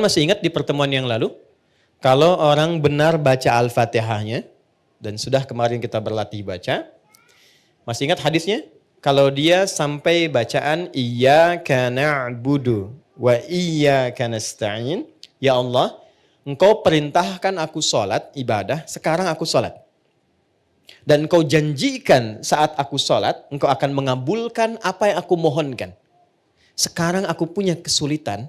Masih ingat di pertemuan yang lalu, kalau orang benar baca Al-Fatihahnya, dan sudah kemarin kita berlatih baca, masih ingat hadisnya? Kalau dia sampai bacaan Iyyaka na'budu wa iyyaka nasta'in, ya Allah, Engkau perintahkan aku sholat, ibadah, sekarang aku sholat. Dan Engkau janjikan saat aku sholat, Engkau akan mengabulkan apa yang aku mohonkan. Sekarang aku punya kesulitan,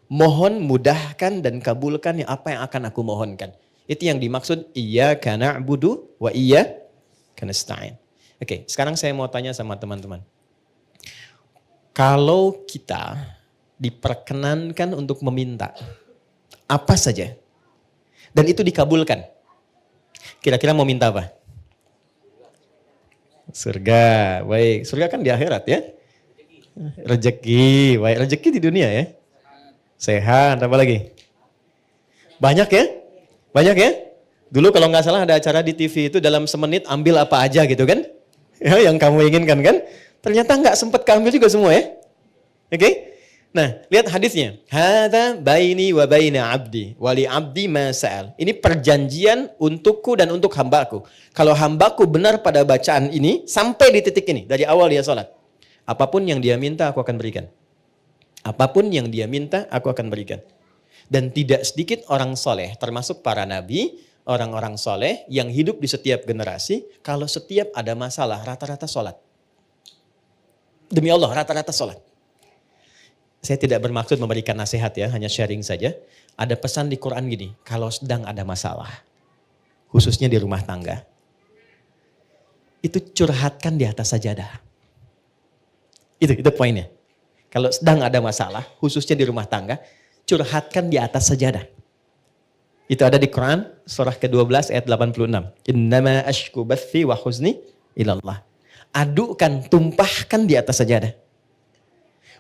mohon mudahkan dan kabulkan apa yang akan aku mohonkan. Itu yang dimaksud Iyyaka na'budu wa iyyaka nasta'in. Oke, sekarang saya mau tanya sama teman-teman. Kalau kita diperkenankan untuk meminta apa saja dan itu dikabulkan, kira-kira mau minta apa? Surga. Baik, surga kan di akhirat ya. Rezeki, baik, rezeki di dunia ya. Sehat, apa lagi? Banyak ya? Banyak ya? Dulu kalau nggak salah ada acara di TV itu dalam semenit ambil apa aja gitu kan? Ya, yang kamu inginkan kan? Ternyata nggak sempat keambil juga semua ya. Oke? Nah, lihat hadisnya. Hadza baini wa baina abdi wa li abdi ma sa'al. Ini perjanjian untukku dan untuk hambaku. Kalau hambaku benar pada bacaan ini sampai di titik ini dari awal dia sholat. Apapun yang dia minta aku akan berikan. Apapun yang dia minta, aku akan berikan. Dan tidak sedikit orang soleh, termasuk para nabi, orang-orang soleh yang hidup di setiap generasi, kalau setiap ada masalah, rata-rata sholat. Demi Allah, rata-rata sholat. Saya tidak bermaksud memberikan nasihat ya, hanya sharing saja. Ada pesan di Quran gini, kalau sedang ada masalah, khususnya di rumah tangga, itu curhatkan di atas sajadah. Itu poinnya. Kalau sedang ada masalah, khususnya di rumah tangga, curhatkan di atas sajadah. Itu ada di Quran, surah ke-12 ayat 86. Innama ashku bathi wa huzni ilallah. Adukan, tumpahkan di atas sajadah.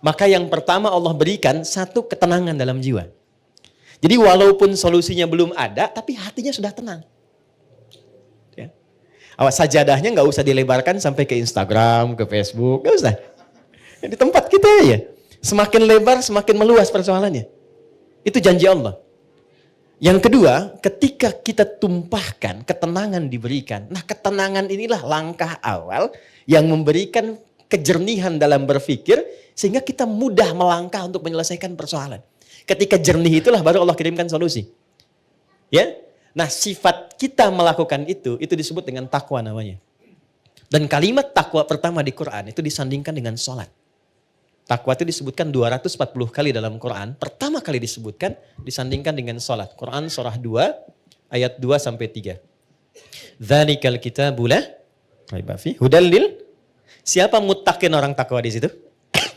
Maka yang pertama Allah berikan satu ketenangan dalam jiwa. Jadi walaupun solusinya belum ada, tapi hatinya sudah tenang. Ya. Awas sajadahnya nggak usah dilebarkan sampai ke Instagram, ke Facebook, nggak usah. Di tempat kita ya. Semakin lebar, semakin meluas persoalannya. Itu janji Allah. Yang kedua, ketika kita tumpahkan, ketenangan diberikan. Nah, ketenangan inilah langkah awal yang memberikan kejernihan dalam berpikir sehingga kita mudah melangkah untuk menyelesaikan persoalan. Ketika jernih itulah baru Allah kirimkan solusi. Ya. Nah, sifat kita melakukan itu disebut dengan takwa namanya. Dan kalimat takwa pertama di Quran itu disandingkan dengan sholat. Takwa itu disebutkan 240 kali dalam Quran. Pertama kali disebutkan, disandingkan dengan sholat. Quran surah 2, ayat 2-3. Dzalikal kitabu la raiba fi hudal lil. Siapa muttaqin orang takwa di situ?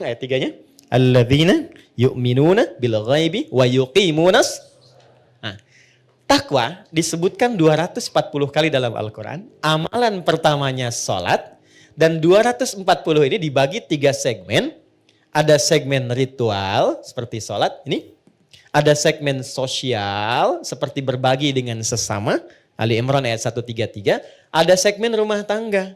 Ayat 3-nya. Alladzina yu'minuna bil ghaibi wa yuqimunas. Nah, takwa disebutkan 240 kali dalam Al-Quran. Amalan pertamanya sholat. Dan 240 ini dibagi 3 segmen. Ada segmen ritual seperti sholat ini. Ada segmen sosial seperti berbagi dengan sesama. Ali Imran ayat 133. Ada segmen rumah tangga.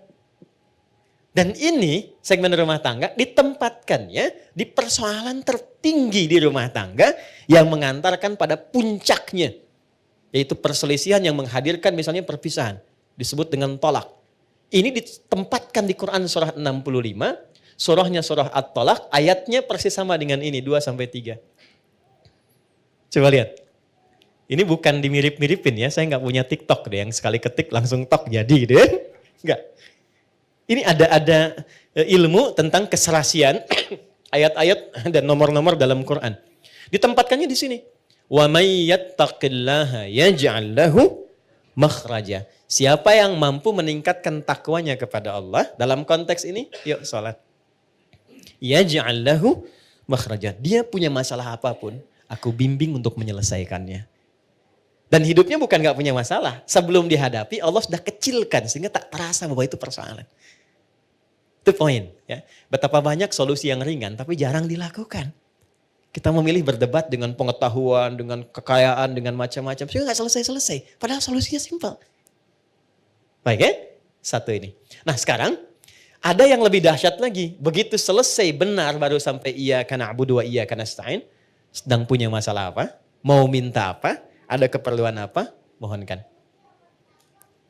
Dan ini segmen rumah tangga ditempatkannya di persoalan tertinggi di rumah tangga yang mengantarkan pada puncaknya. Yaitu perselisihan yang menghadirkan misalnya perpisahan. Disebut dengan tolak. Ini ditempatkan di Quran surah 65. Surahnya surah At-Talaq, ayatnya persis sama dengan ini, 2-3. Coba lihat. Ini bukan dimirip-miripin ya, saya nggak punya TikTok deh yang sekali ketik langsung tok jadi gitu ya. Enggak. Ini ada ilmu tentang keserasian ayat-ayat dan nomor-nomor dalam Quran. Ditempatkannya di sini. Wa may yattaqillaha yaj'al lahu makhraja. Siapa yang mampu meningkatkan takwanya kepada Allah dalam konteks ini, yuk sholat. Yaj'al lahu makhraja. Dia punya masalah apapun, aku bimbing untuk menyelesaikannya. Dan hidupnya bukan gak punya masalah. Sebelum dihadapi Allah sudah kecilkan sehingga tak terasa bahwa itu persoalan. Itu poin. Ya. Betapa banyak solusi yang ringan tapi jarang dilakukan. Kita memilih berdebat dengan pengetahuan, dengan kekayaan, dengan macam-macam. Sehingga gak selesai-selesai. Padahal solusinya simpel. Baik ya? Satu ini. Nah sekarang ada yang lebih dahsyat lagi. Begitu selesai benar baru sampai iyyaka na'budu wa iyyaka nasta'in. sedang punya masalah apa, mau minta apa, ada keperluan apa, mohonkan.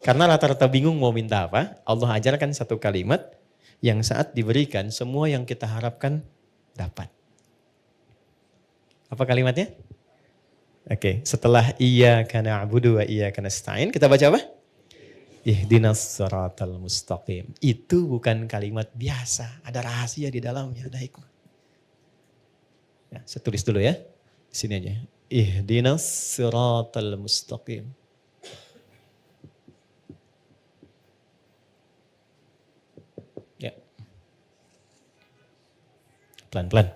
Karena rata-rata bingung mau minta apa, Allah ajarkan satu kalimat yang saat diberikan semua yang kita harapkan dapat. Apa kalimatnya? Oke, setelah iyyaka na'budu wa iyyaka nasta'in, kita baca apa? Ihdinas siratal mustaqim. Itu bukan kalimat biasa, ada rahasia di dalamnya, ada hikmah. Ya, saya tulis dulu ya. Di sini aja. Ihdinas siratal mustaqim. Ya. Pelan-pelan.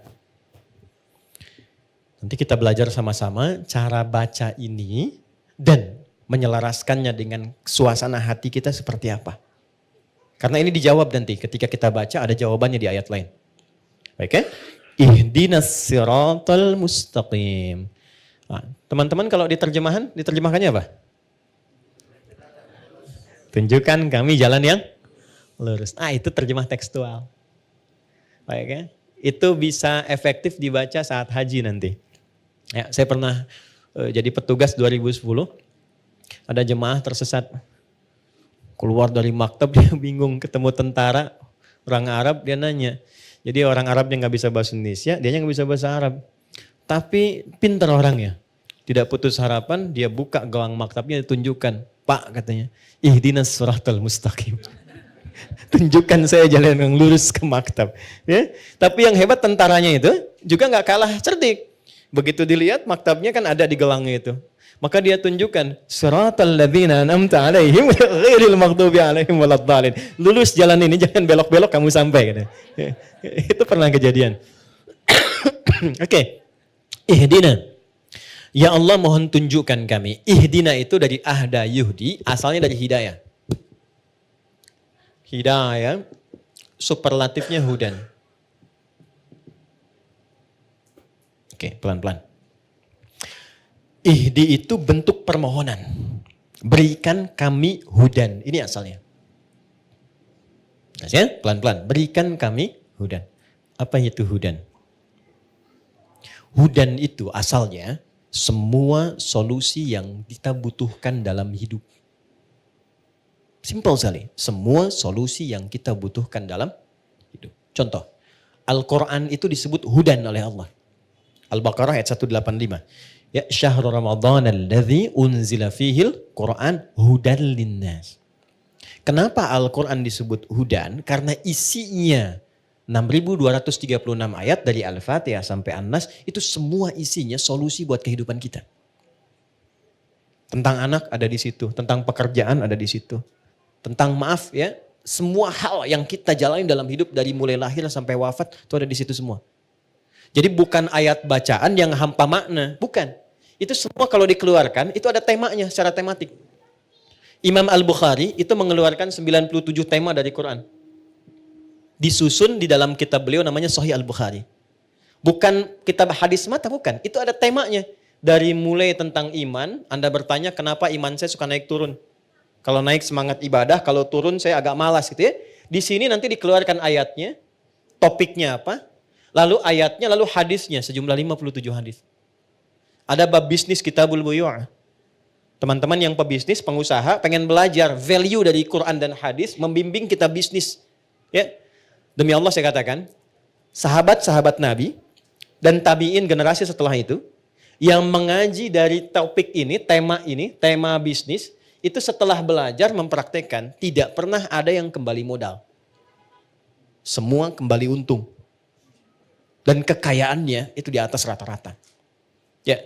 Nanti kita belajar sama-sama cara baca ini dan menyelaraskannya dengan suasana hati kita seperti apa. Karena ini dijawab nanti ketika kita baca ada jawabannya di ayat lain. Baik ya? Ihdinas siratal mustaqim. Nah, teman-teman kalau diterjemahkannya apa? Tunjukkan kami jalan yang lurus. Itu terjemah tekstual. Baik ya? Itu bisa efektif dibaca saat haji nanti. Ya, saya pernah jadi petugas 2010. Ada jemaah tersesat. Keluar dari maktab dia bingung ketemu tentara orang Arab, dia nanya. Jadi orang Arab yang gak bisa bahasa Indonesia, dia gak bisa bahasa Arab. Tapi pintar orangnya. Tidak putus harapan, dia buka gawang maktabnya, ditunjukkan. Pak katanya, ihdinas siratal mustaqim. Tunjukkan saya jalan yang lurus ke maktab. Ya? Tapi yang hebat tentaranya itu juga gak kalah cerdik. Begitu dilihat maktabnya kan ada di gelangnya itu. Maka dia tunjukkan siratal ladzina an'amta 'alaihim ghairil maghdubi 'alaihim waladdallin. Lulus jalan ini, jangan belok-belok kamu sampai gitu. Itu pernah kejadian. Oke. Ihdina. Ya Allah mohon tunjukkan kami. Ihdina itu dari ahda yuhdi, asalnya dari hidayah. Hidayah superlatifnya hudan. Oke, pelan-pelan. Ihdi itu bentuk permohonan. Berikan kami hudan. Ini asalnya. Ya, pelan-pelan. Berikan kami hudan. Apa itu hudan? Hudan itu asalnya semua solusi yang kita butuhkan dalam hidup. Simpel sekali. Semua solusi yang kita butuhkan dalam hidup. Contoh. Al-Quran itu disebut hudan oleh Allah. Al-Baqarah ayat 185. Ya syahrul Ramadan alladzi unzila fihil Quran hudan linnas. Kenapa Al-Quran disebut hudan? Karena isinya 6.236 ayat dari Al-Fatihah sampai An-Nas itu semua isinya solusi buat kehidupan kita. Tentang anak ada di situ, tentang pekerjaan ada di situ. Tentang maaf ya, semua hal yang kita jalani dalam hidup dari mulai lahir sampai wafat itu ada di situ semua. Jadi bukan ayat bacaan yang hampa makna, bukan. Itu semua kalau dikeluarkan, itu ada temanya secara tematik. Imam Al-Bukhari itu mengeluarkan 97 tema dari Quran. Disusun di dalam kitab beliau namanya Sahih Al-Bukhari. Bukan kitab hadis mata, bukan. Itu ada temanya. Dari mulai tentang iman, Anda bertanya kenapa iman saya suka naik turun. Kalau naik semangat ibadah, kalau turun saya agak malas gitu ya. Di sini nanti dikeluarkan ayatnya, topiknya apa, lalu ayatnya, lalu hadisnya, sejumlah 57 hadis. Ada bab bisnis kitabul buyu'. Teman-teman yang pebisnis, pengusaha, pengen belajar value dari Quran dan hadis, membimbing kita bisnis. Ya, demi Allah saya katakan, sahabat-sahabat Nabi dan tabi'in generasi setelah itu, yang mengaji dari topik ini, tema bisnis, itu setelah belajar mempraktekkan, tidak pernah ada yang kembali modal. Semua kembali untung. Dan kekayaannya itu di atas rata-rata. Ya,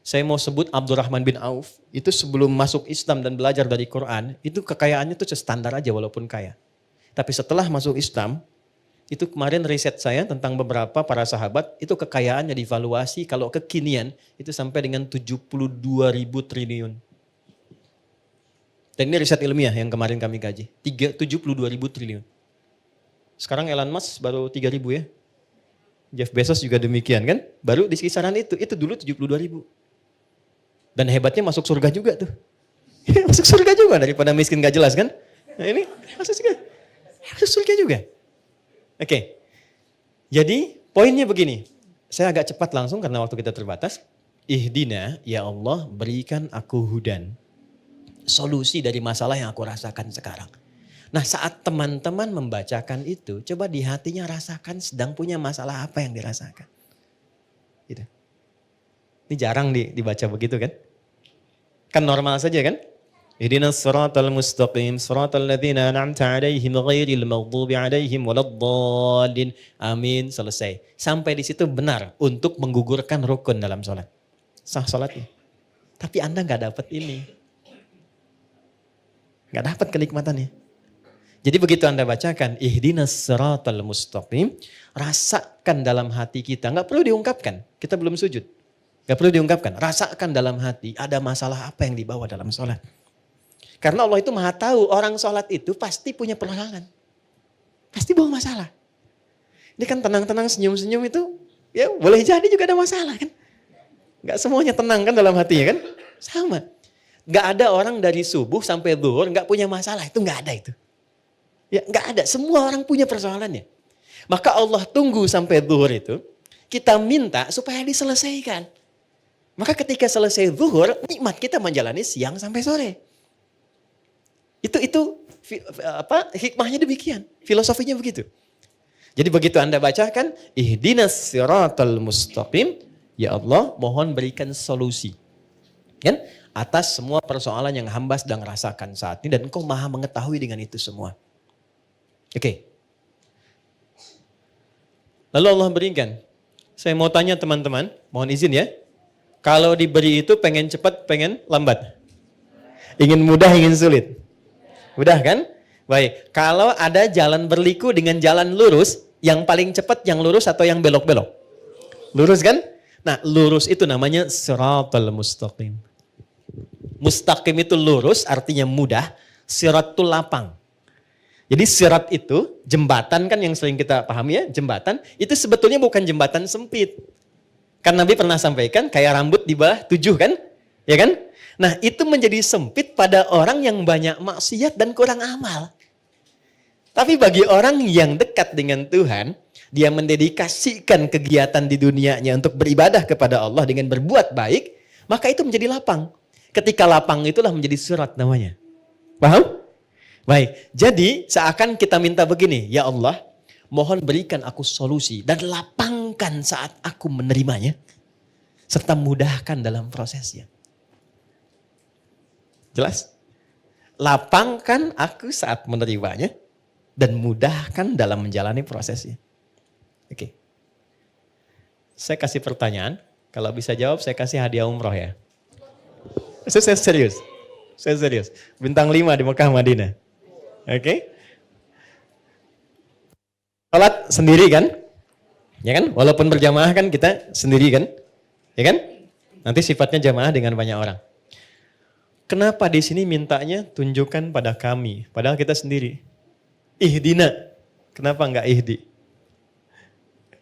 saya mau sebut Abdurrahman bin Auf, itu sebelum masuk Islam dan belajar dari Quran, itu kekayaannya itu standar aja walaupun kaya. Tapi setelah masuk Islam, itu kemarin riset saya tentang beberapa para sahabat, itu kekayaannya divaluasi kalau kekinian itu sampai dengan 72.000 triliun. Dan ini riset ilmiah yang kemarin kami kaji, 72.000 triliun. Sekarang Elon Musk baru 3.000 ya. Jeff Bezos juga demikian kan, baru di kisaran itu dulu 72.000. Dan hebatnya masuk surga juga tuh. Masuk surga juga daripada miskin gak jelas kan. Nah ini masuk surga juga. Oke. Jadi poinnya begini. Saya agak cepat langsung karena waktu kita terbatas. Ihdina, ya Allah berikan aku hudan. Solusi dari masalah yang aku rasakan sekarang. Nah saat teman-teman membacakan itu, coba di hatinya rasakan sedang punya masalah apa yang dirasakan. Gitu. Ini jarang dibaca begitu kan? Kan normal saja kan? Ihdinas siratal mustaqim, siratal ladzina an'amta 'alaihim ghairil maghdubi 'alaihim waladdallin. Amin, selesai. Sampai di situ benar untuk menggugurkan rukun dalam sholat. Sah sholatnya. Tapi Anda nggak dapat ini. Nggak dapat kenikmatannya. Jadi begitu Anda bacakan, ihdinas siratal mustaqim, rasakan dalam hati kita. Nggak perlu diungkapkan, kita belum sujud. Nggak perlu diungkapkan, rasakan dalam hati ada masalah apa yang dibawa dalam sholat. Karena Allah itu maha tahu orang sholat itu pasti punya persoalan. Pasti bawa masalah. Ini kan tenang-tenang senyum-senyum itu ya boleh jadi juga ada masalah kan. Gak semuanya tenang kan dalam hatinya kan. Sama. Gak ada orang dari subuh sampai zuhur gak punya masalah. Itu gak ada itu. Ya gak ada. Semua orang punya persoalannya. Maka Allah tunggu sampai zuhur itu. Kita minta supaya diselesaikan. Maka ketika selesai zuhur nikmat kita menjalani siang sampai sore. Itu hikmahnya demikian, filosofinya begitu. Jadi begitu Anda bacakan, ihdinas siratal mustaqim, ya Allah mohon berikan solusi. Kan? Atas semua persoalan yang hamba sedang rasakan saat ini dan Engkau maha mengetahui dengan itu semua. Oke. Lalu Allah berikan. Saya mau tanya teman-teman, mohon izin ya. Kalau diberi itu pengen cepat, pengen lambat? Ingin mudah, ingin sulit? Mudah kan? Baik, kalau ada jalan berliku dengan jalan lurus, yang paling cepat yang lurus atau yang belok-belok? Lurus kan? Nah, lurus itu namanya siratal mustaqim. Mustaqim itu lurus, artinya mudah. Sirat itu lapang. Jadi sirat itu, jembatan kan yang sering kita pahami ya, jembatan, itu sebetulnya bukan jembatan sempit. Kan Nabi pernah sampaikan, kayak rambut di bawah 7 kan? Ya kan? Nah itu menjadi sempit pada orang yang banyak maksiat dan kurang amal. Tapi bagi orang yang dekat dengan Tuhan, dia mendedikasikan kegiatan di dunianya untuk beribadah kepada Allah dengan berbuat baik, maka itu menjadi lapang. Ketika lapang itulah menjadi surat namanya. Paham? Baik, jadi seakan kita minta begini, ya Allah, mohon berikan aku solusi dan lapangkan saat aku menerimanya, serta mudahkan dalam prosesnya. Jelas? Lapangkan aku saat menerimanya dan mudahkan dalam menjalani prosesnya. Oke. Saya kasih pertanyaan, kalau bisa jawab saya kasih hadiah umroh ya. Saya serius. Saya serius. Bintang 5 di Mekah Madinah. Oke. Salat sendiri kan? Ya kan? Walaupun berjamaah kan kita sendiri kan? Ya kan? Nanti sifatnya jamaah dengan banyak orang. Kenapa di sini mintanya tunjukkan pada kami, padahal kita sendiri. Ihdina. Kenapa enggak ihdi?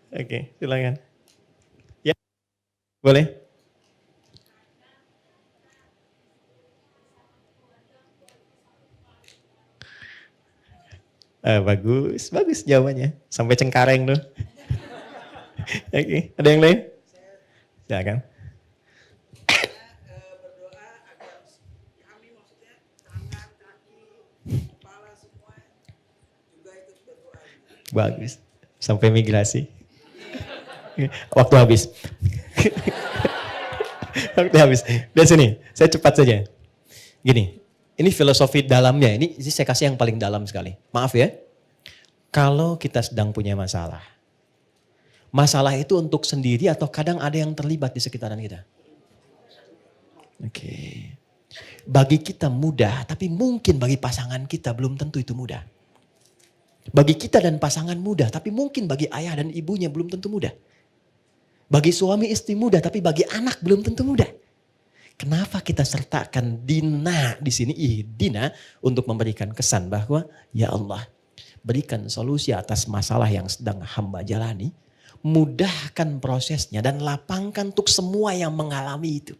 Oke, silakan. Ya. Boleh? Bagus, bagus jawabannya. Sampai Cengkareng tuh. Oke, ada yang lain? Silakan. Bagus. Sampai migrasi. Waktu habis. Waktu habis. Dari sini, saya cepat saja. Gini, ini filosofi dalamnya. Ini saya kasih yang paling dalam sekali. Maaf ya. Kalau kita sedang punya masalah. Masalah itu untuk sendiri atau kadang ada yang terlibat di sekitaran kita. Oke. Bagi kita mudah, tapi mungkin bagi pasangan kita belum tentu itu mudah. Bagi kita dan pasangan mudah, tapi mungkin bagi ayah dan ibunya belum tentu mudah. Bagi suami istri mudah, tapi bagi anak belum tentu mudah. Kenapa kita sertakan dina di sini, ihdina, untuk memberikan kesan bahwa ya Allah, berikan solusi atas masalah yang sedang hamba jalani, mudahkan prosesnya dan lapangkan untuk semua yang mengalami itu.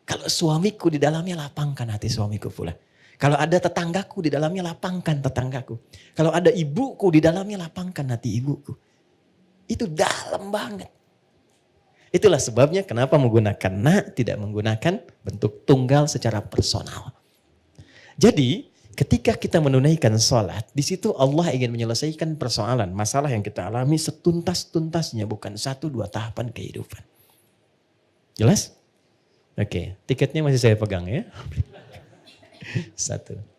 Kalau suamiku di dalamnya, lapangkan hati suamiku pula. Kalau ada tetanggaku di dalamnya, lapangkan tetanggaku. Kalau ada ibuku di dalamnya, lapangkan hati ibuku. Itu dalam banget. Itulah sebabnya kenapa menggunakan na, tidak menggunakan bentuk tunggal secara personal. Jadi ketika kita menunaikan sholat, di situ Allah ingin menyelesaikan persoalan, masalah yang kita alami setuntas-tuntasnya, bukan 1-2 tahapan kehidupan. Jelas? Oke, tiketnya masih saya pegang ya. 1.